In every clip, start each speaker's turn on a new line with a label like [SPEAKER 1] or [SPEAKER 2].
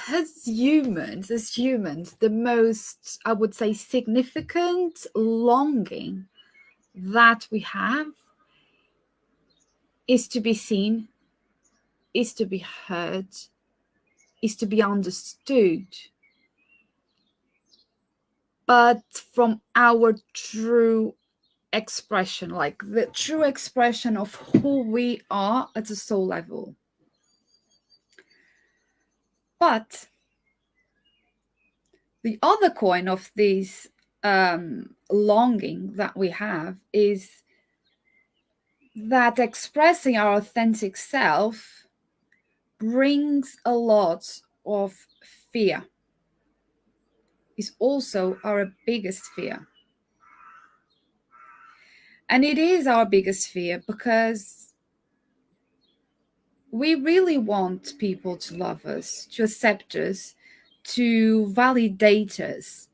[SPEAKER 1] as humans, the most, I would say, significant longing that we have is to be seen, is to be heard, is to be understood, but from our true expression, like the true expression of who we are at a soul level. But the other coin of this longing that we have is that expressing our authentic self brings a lot of fear. Is also our biggest fear. And it is our biggest fear because we really want people to love us, to accept us, to validate us.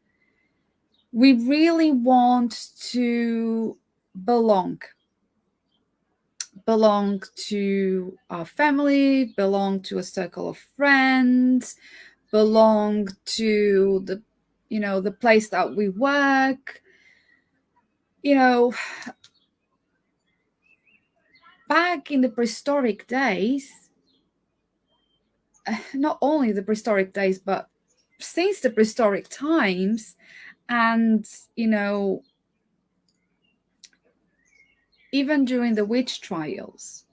[SPEAKER 1] We really want to belong to our family, belong to a circle of friends, belong to the place that we work. Back in the prehistoric days, not only the prehistoric days, but since the prehistoric times, and even during the witch trials,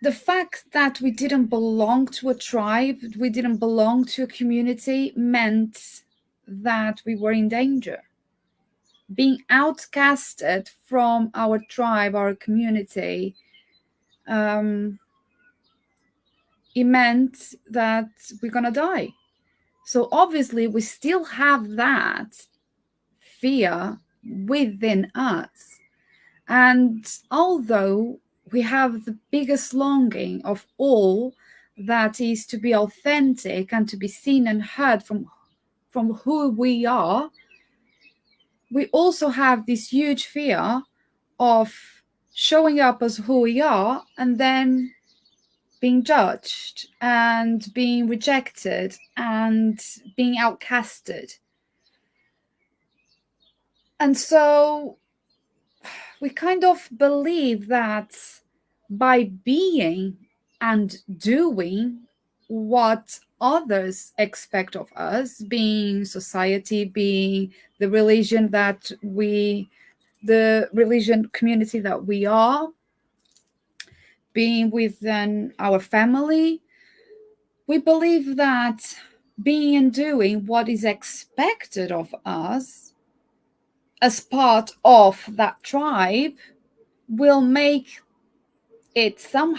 [SPEAKER 1] the fact that we didn't belong to a tribe, we didn't belong to a community, meant that we were in danger. Being outcasted from our tribe, our community, it meant that we're gonna die. So obviously we still have that fear within us. And although we have the biggest longing of all, that is to be authentic and to be seen and heard from who we are, we also have this huge fear of showing up as who we are and then being judged and being rejected and being outcasted. And so we kind of believe that by being and doing what others expect of us, being society, being the religion the religion community that we are, being within our family, we believe that being and doing what is expected of us as part of that tribe will make them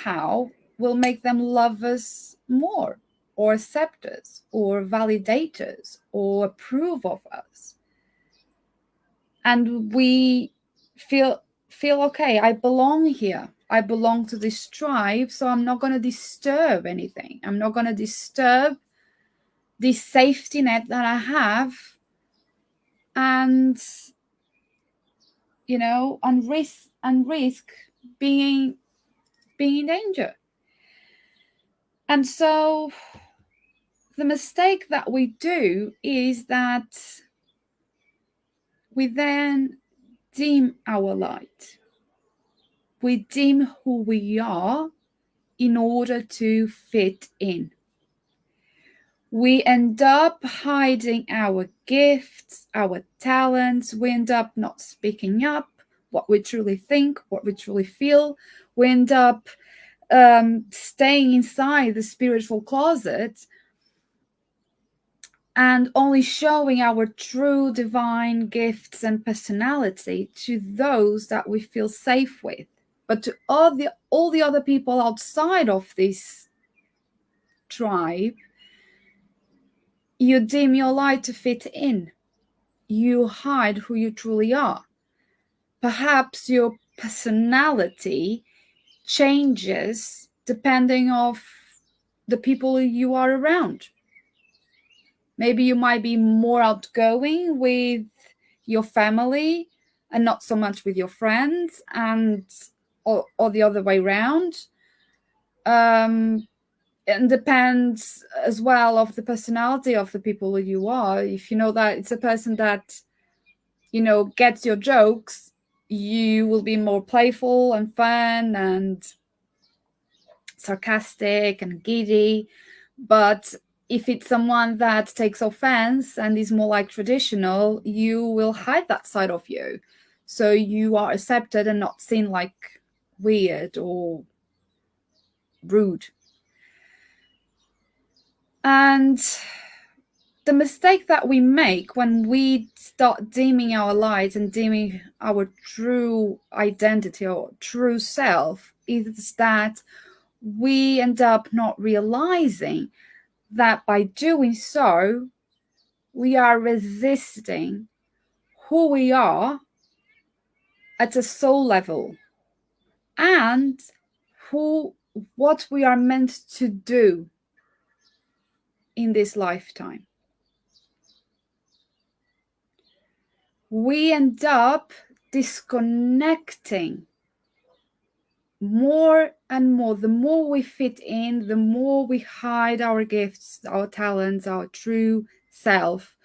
[SPEAKER 1] love us more, or accept us, or validate us, or approve of us. And we feel okay, I belong here, I belong to this tribe, so I'm not going to disturb anything. I'm not going to disturb this safety net that I have, and risk being in danger. And so the mistake that we do is that we then dim our light. We dim who we are in order to fit in. We end up hiding our gifts, our talents. We end up not speaking up what we truly think, what we truly feel. We end up staying inside the spiritual closet and only showing our true divine gifts and personality to those that we feel safe with. But to all the other people outside of this tribe, you dim your light to fit in. You hide who you truly are. Perhaps your personality changes depending on the people you are around. Maybe you might be more outgoing with your family and not so much with your friends, or the other way around. and depends as well of the personality of the people that you are. If you know that it's a person that, gets your jokes, you will be more playful and fun and sarcastic and giddy. But if it's someone that takes offense and is more like traditional, you will hide that side of you. So you are accepted and not seen like weird or rude. And the mistake that we make when we start dimming our light and dimming our true identity or true self is that we end up not realizing that by doing so, we are resisting who we are at a soul level and what we are meant to do in this lifetime. We end up disconnecting more and more. The more we fit in, the more we hide our gifts, our talents, our true self,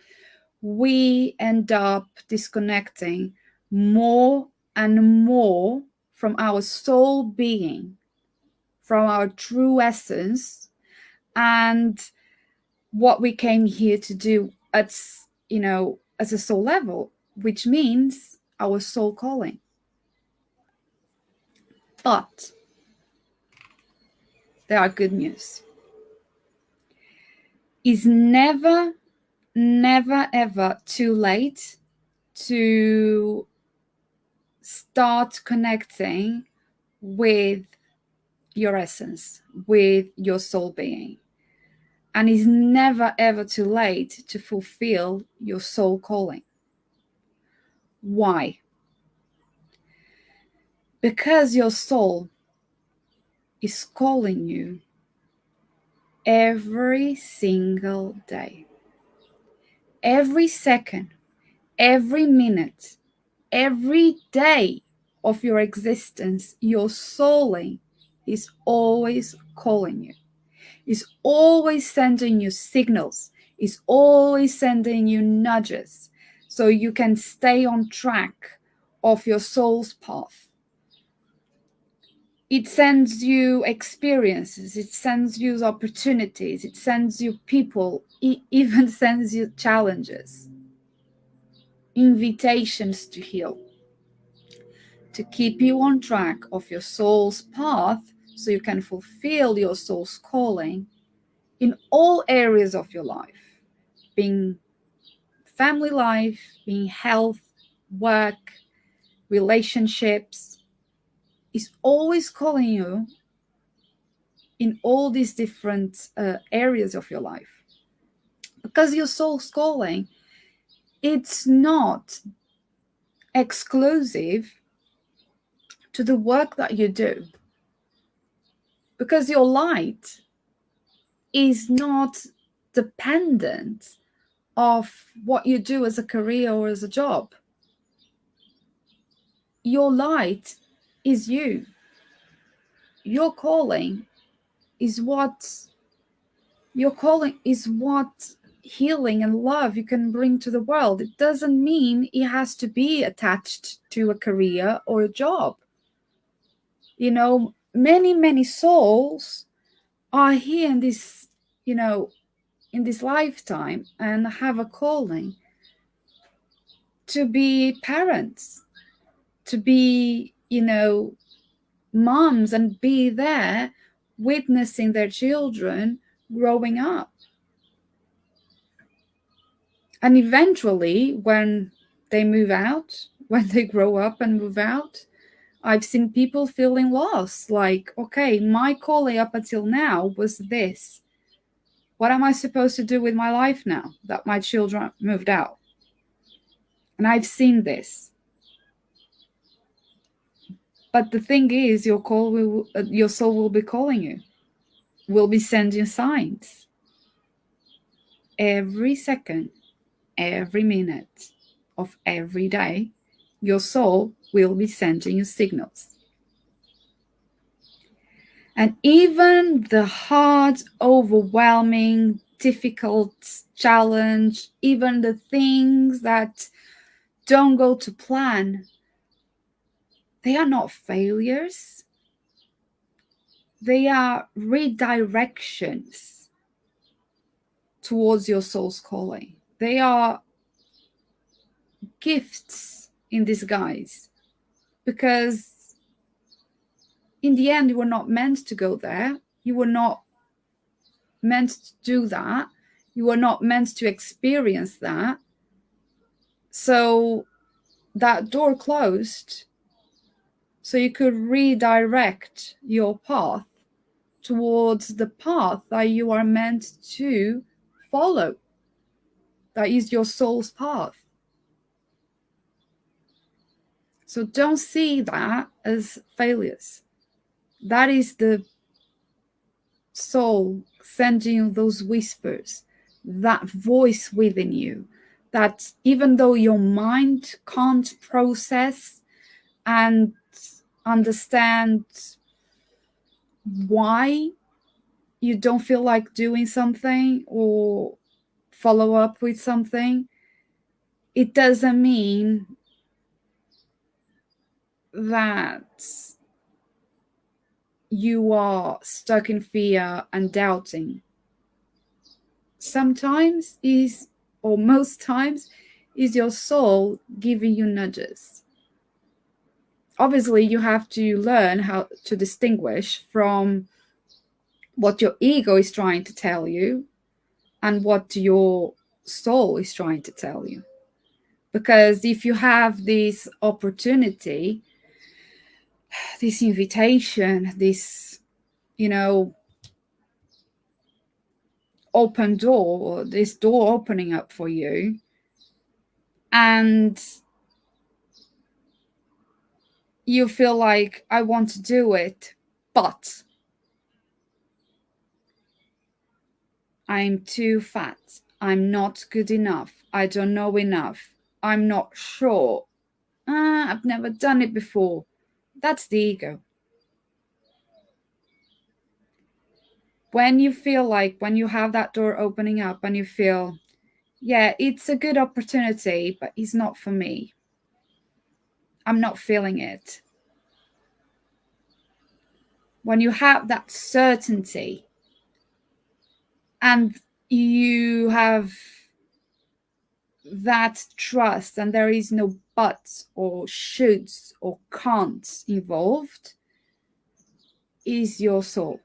[SPEAKER 1] we end up disconnecting more and more from our soul being, from our true essence, and what we came here to do at a soul level, which means our soul calling. But there are good news. It's never ever too late to start connecting with your essence, with your soul being. And it's never ever too late to fulfill your soul calling. Why? Because your soul is calling you every single day, every second, every minute, every day of your existence. Your souling is always calling you, is always sending you signals, is always sending you nudges so you can stay on track of your soul's path. It sends you experiences, it sends you opportunities, it sends you people, it even sends you challenges, invitations to heal, to keep you on track of your soul's path so you can fulfill your soul's calling in all areas of your life, being family life, being health, work, relationships. Is always calling you in all these different areas of your life. Because your soul's calling, it's not exclusive to the work that you do. Because your light is not dependent of what you do as a career or as a job. Your light is you. Your calling is what healing and love you can bring to the world. It doesn't mean it has to be attached to a career or a job. Many souls are here in this, in this lifetime and have a calling to be parents, to be, moms, and be there witnessing their children growing up. And eventually, when they move out, when they grow up and move out, I've seen people feeling lost. Like, okay, my calling up until now was this. What am I supposed to do with my life now that my children moved out? And I've seen this. But the thing is, your soul will be calling you, will be sending signs every second, every minute of every day. Your soul will be sending you signals. And even the hard, overwhelming, difficult challenge, even the things that don't go to plan, they are not failures. They are redirections towards your soul's calling. They are gifts in disguise, because in the end, you were not meant to go there. You were not meant to do that. You were not meant to experience that. So that door closed so you could redirect your path towards the path that you are meant to follow. That is your soul's path. So don't see that as failures. That is the soul sending you those whispers, that voice within you, that even though your mind can't process and understand why you don't feel like doing something or follow up with something, it doesn't mean that you are stuck in fear and doubting. Sometimes is, or most times, is your soul giving you nudges. Obviously, you have to learn how to distinguish from what your ego is trying to tell you and what your soul is trying to tell you. Because if you have this opportunity, this invitation, this, open door, this door opening up for you, and you feel like, I want to do it, but I'm too fat, I'm not good enough, I don't know enough, I'm not sure, I've never done it before. That's the ego. When you feel like, when you have that door opening up and you feel, yeah, it's a good opportunity, but it's not for me, I'm not feeling it. When you have that certainty and you have that trust and there is no buts or shoulds or can'ts involved, is your soul.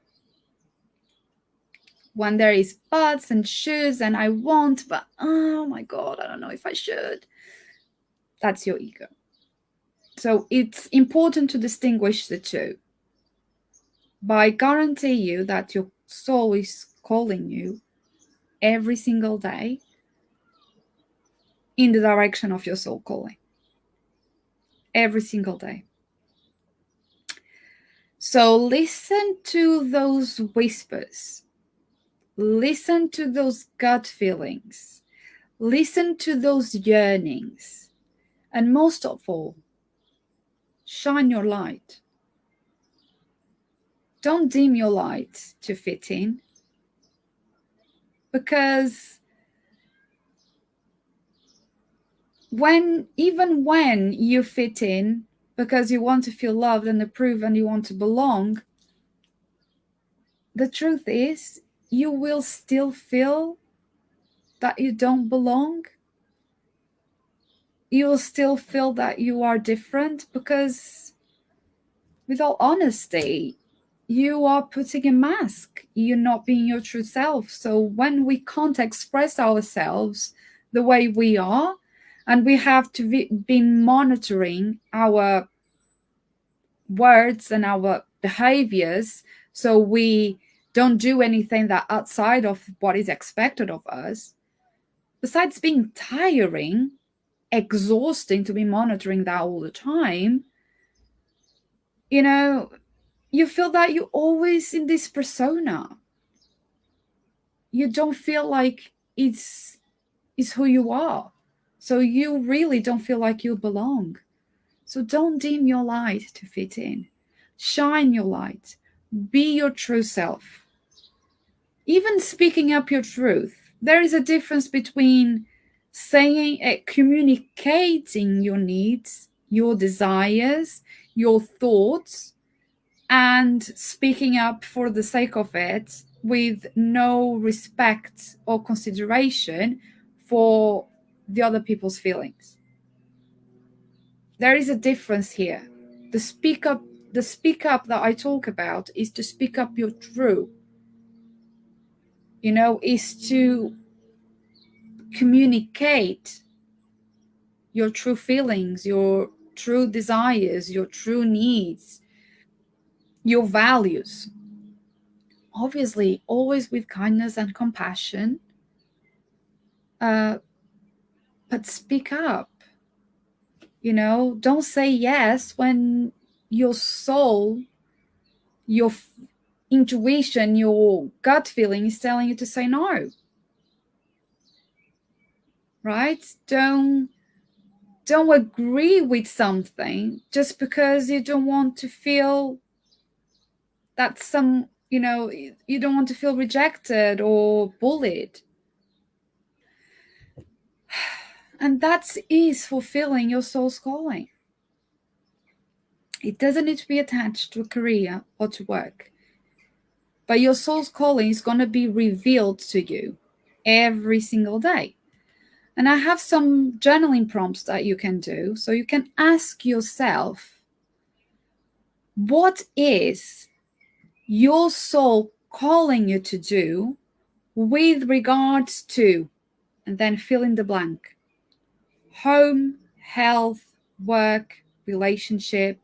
[SPEAKER 1] When there is buts and shoulds and I want, but oh my God, I don't know if I should, that's your ego. So it's important to distinguish the two. But I guarantee you that your soul is calling you every single day in the direction of your soul calling. Every single day. So listen to those whispers. Listen to those gut feelings. Listen to those yearnings. And most of all, shine your light. Don't dim your light to fit in. Because even when you fit in, because you want to feel loved and approved and you want to belong, the truth is you will still feel that you don't belong. You will still feel that you are different, because with all honesty, you are putting a mask. You're not being your true self. So when we can't express ourselves the way we are, and we have to be monitoring our words and our behaviors, so we don't do anything that outside of what is expected of us, besides being tiring, exhausting to be monitoring that all the time, you feel that you're always in this persona. You don't feel like it's who you are. So you really don't feel like you belong. So don't dim your light to fit in. Shine your light. Be your true self. Even speaking up your truth, there is a difference between communicating your needs, your desires, your thoughts, and speaking up for the sake of it with no respect or consideration for the other people's feelings. There is a difference here. The speak up that I talk about is to speak up your truth, is to communicate your true feelings, your true desires, your true needs, your values. Obviously, always with kindness and compassion, but speak up. Don't say yes when your soul, your intuition, your gut feeling is telling you to say no. Right? Don't agree with something just because you don't want to feel that you don't want to feel rejected or bullied. And that is fulfilling your soul's calling. It doesn't need to be attached to a career or to work. But your soul's calling is going to be revealed to you every single day. And I have some journaling prompts that you can do. So you can ask yourself, what is your soul calling you to do with regards to, and then fill in the blank: home, health, work, relationship.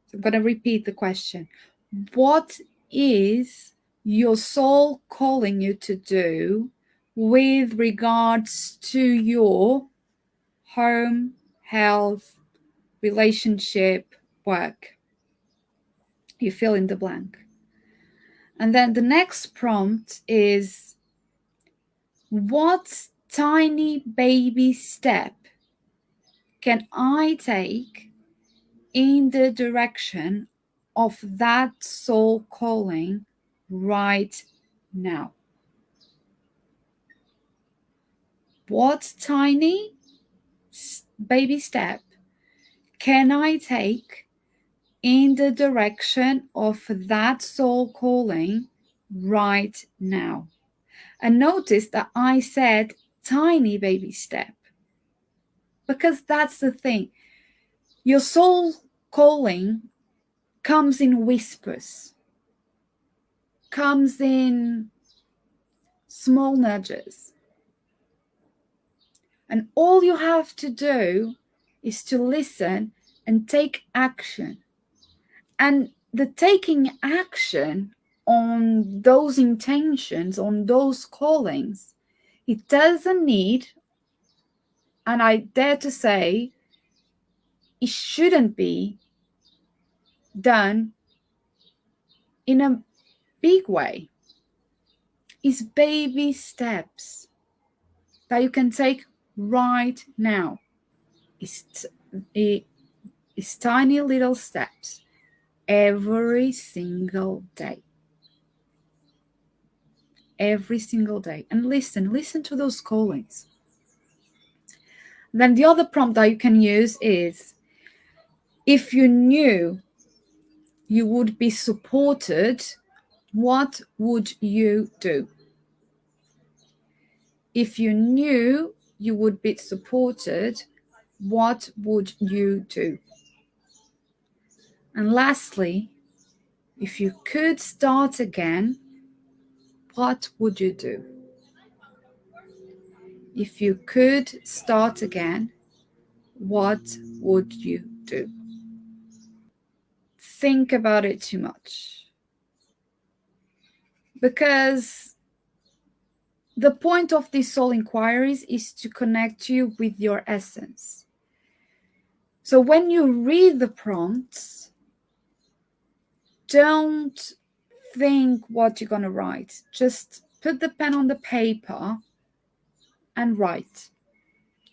[SPEAKER 1] So I'm going to repeat the question. What is your soul calling you to do with regards to your home, health, relationship, work? You fill in the blank. And then the next prompt is, what tiny baby step can I take in the direction of that soul calling right now? What tiny baby step can I take in the direction of that soul calling right now? And notice that I said tiny baby step, because that's the thing. Your soul calling comes in whispers, comes in small nudges. And all you have to do is to listen and take action. And the taking action on those intentions, on those callings, it doesn't need, and I dare to say, it shouldn't be done in a big way. It's baby steps that you can take right now. It's tiny little steps every single day. Every single day. And listen to those callings. Then the other prompt that you can use is, if you knew you would be supported, what would you do? If you knew you would be supported, what would you do? And lastly, if you could start again, what would you do? If you could start again, what would you do? Think about it too much. Because the point of these soul inquiries is to connect you with your essence. So when you read the prompts, don't think what you're going to write. Just put the pen on the paper and write.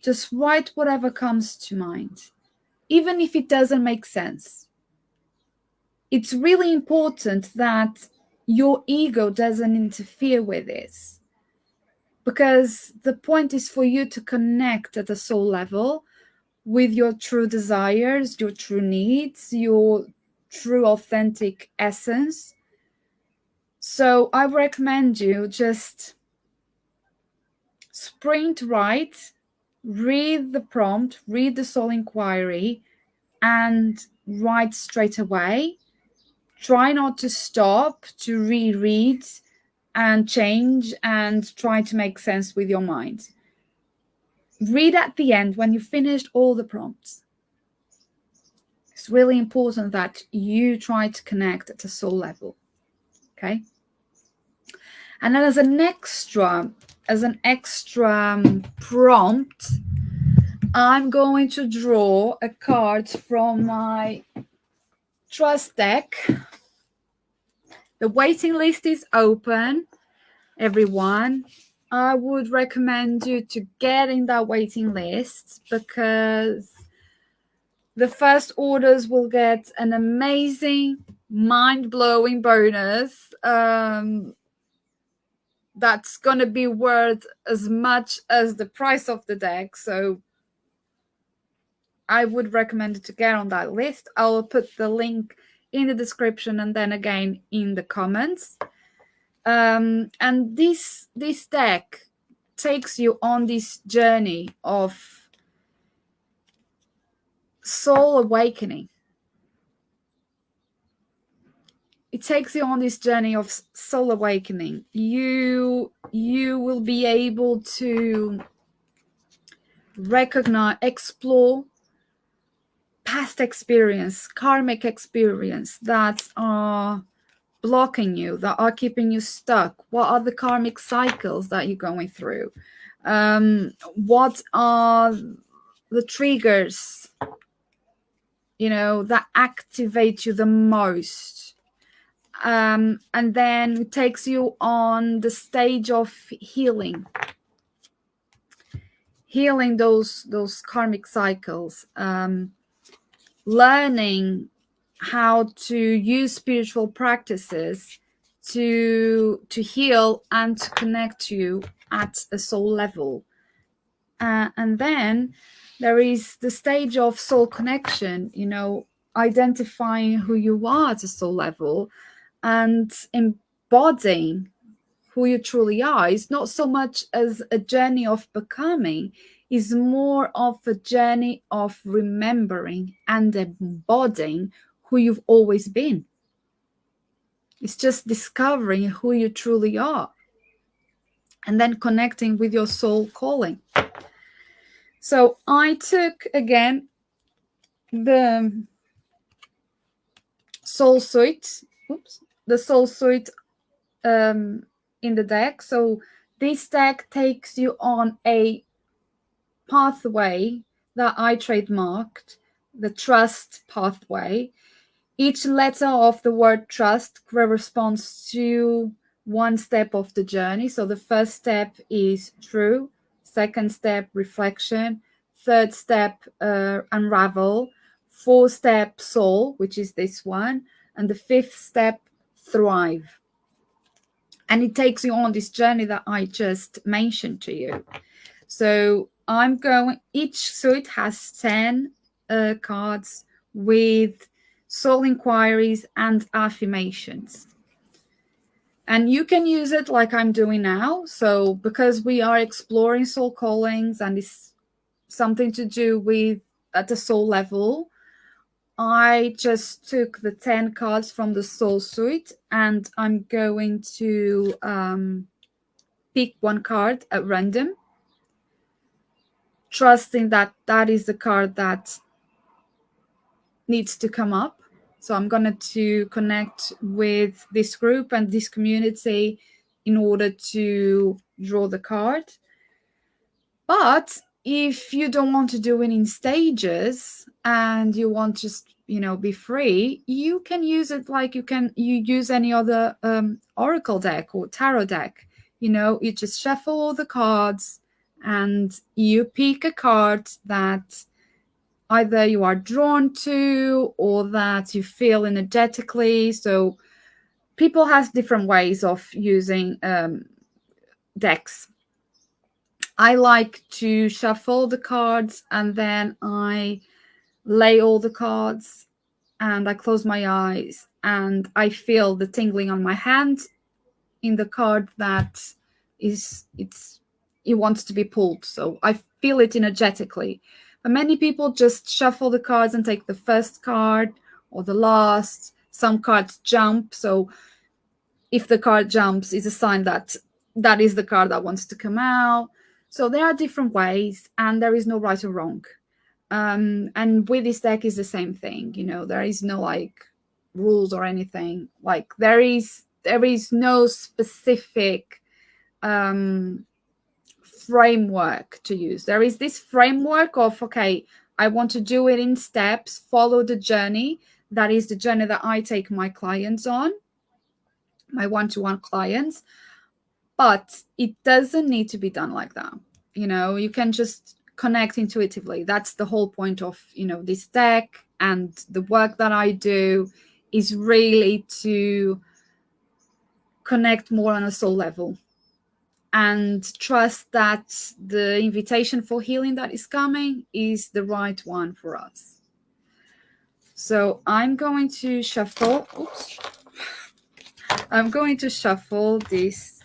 [SPEAKER 1] Just write whatever comes to mind, even if it doesn't make sense. it's really important that your ego doesn't interfere with this, because the point is for you to connect at a soul level with your true desires, your true needs, your true authentic essence. So I recommend you just sprint right, read the prompt, read the soul inquiry, and write straight away. Try not to stop to reread and change and try to make sense with your mind. Read at the end when you finished all the prompts. It's really important that you try to connect at a soul level. Okay. And then as an extra prompt, I'm going to draw a card from my trust deck. The waiting list is open, everyone. I would recommend you to get in that waiting list, because the first orders will get an amazing, mind-blowing bonus that's going to be worth as much as the price of the deck. So I would recommend you to get on that list. I'll put the link in the description and then again in the comments. And this deck takes you on this journey of soul awakening. It takes you on this journey of soul awakening. You will be able to recognize, explore past experience, karmic experience that are blocking you, that are keeping you stuck. What are the karmic cycles that you're going through? What are the triggers, that activate you the most? And then it takes you on the stage of healing those karmic cycles, learning how to use spiritual practices to heal and to connect you at a soul level. And then there is the stage of soul connection, identifying who you are at a soul level and embodying who you truly are. Is not so much as a journey of becoming, is more of a journey of remembering and embodying who you've always been. It's just discovering who you truly are and then connecting with your soul calling. So I took again the soul suit, in the deck. So this deck takes you on a pathway that I trademarked, the trust pathway. Each letter of the word trust corresponds to one step of the journey. So the first step is true, second step reflection, third step unravel, fourth step soul, which is this one, and the fifth step thrive. And it takes you on this journey that I just mentioned to you. So each suit has 10 cards with soul inquiries and affirmations. And you can use it like I'm doing now. So because we are exploring soul callings and it's something to do with at the soul level, I just took the 10 cards from the soul suite and I'm going to pick one card at random, trusting that that is the card that needs to come up. So I'm going to connect with this group and this community in order to draw the card. But if you don't want to do it in stages and you want to just, be free, you can use it like you use any other oracle deck or tarot deck. You just shuffle all the cards and you pick a card that either you are drawn to or that you feel energetically. So people have different ways of using decks. I like to shuffle the cards and then I lay all the cards and I close my eyes and I feel the tingling on my hand in the card that it wants to be pulled. So I feel it energetically. But many people just shuffle the cards and take the first card or the last. Some cards jump. So if the card jumps, it's a sign that that is the card that wants to come out. So there are different ways and there is no right or wrong. And with this deck is the same thing. There is no like rules or anything. Like there is no specific framework to use. There is this framework of, okay, I want to do it in steps, follow the journey. That is the journey that I take my clients on, my one-to-one clients. But it doesn't need to be done like that. You can just connect intuitively. That's the whole point of this deck, and the work that I do is really to connect more on a soul level and trust that the invitation for healing that is coming is the right one for us. So I'm going to shuffle. I'm going to shuffle these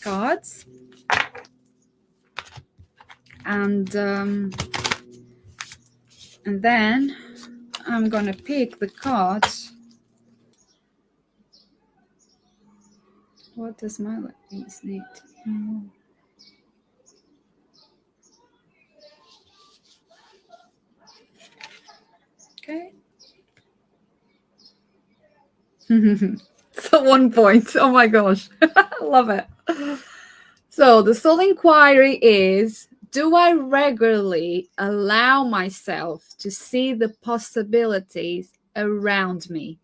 [SPEAKER 1] cards. And then I'm going to pick the cards. What does my piece need? Okay. So 1 point. Oh my gosh. Love it. So the soul inquiry is, do I regularly allow myself to see the possibilities around me?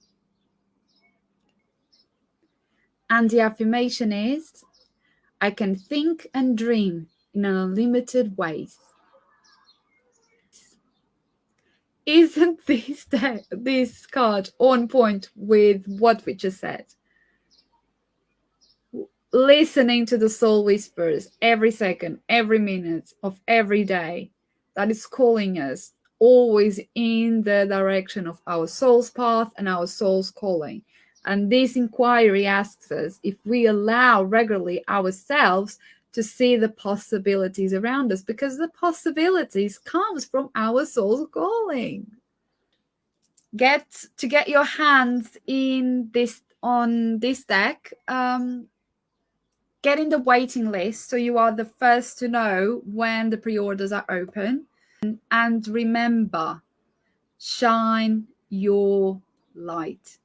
[SPEAKER 1] And the affirmation is, I can think and dream in unlimited ways. Isn't this card on point with what we just said? Listening to the soul whispers every second, every minute of every day that is calling us always in the direction of our soul's path and our soul's calling. And this inquiry asks us if we allow regularly ourselves to see the possibilities around us, because the possibilities comes from our soul's calling. Get your hands on this deck. Get in the waiting list so you are the first to know when the pre-orders are open. And remember, shine your light.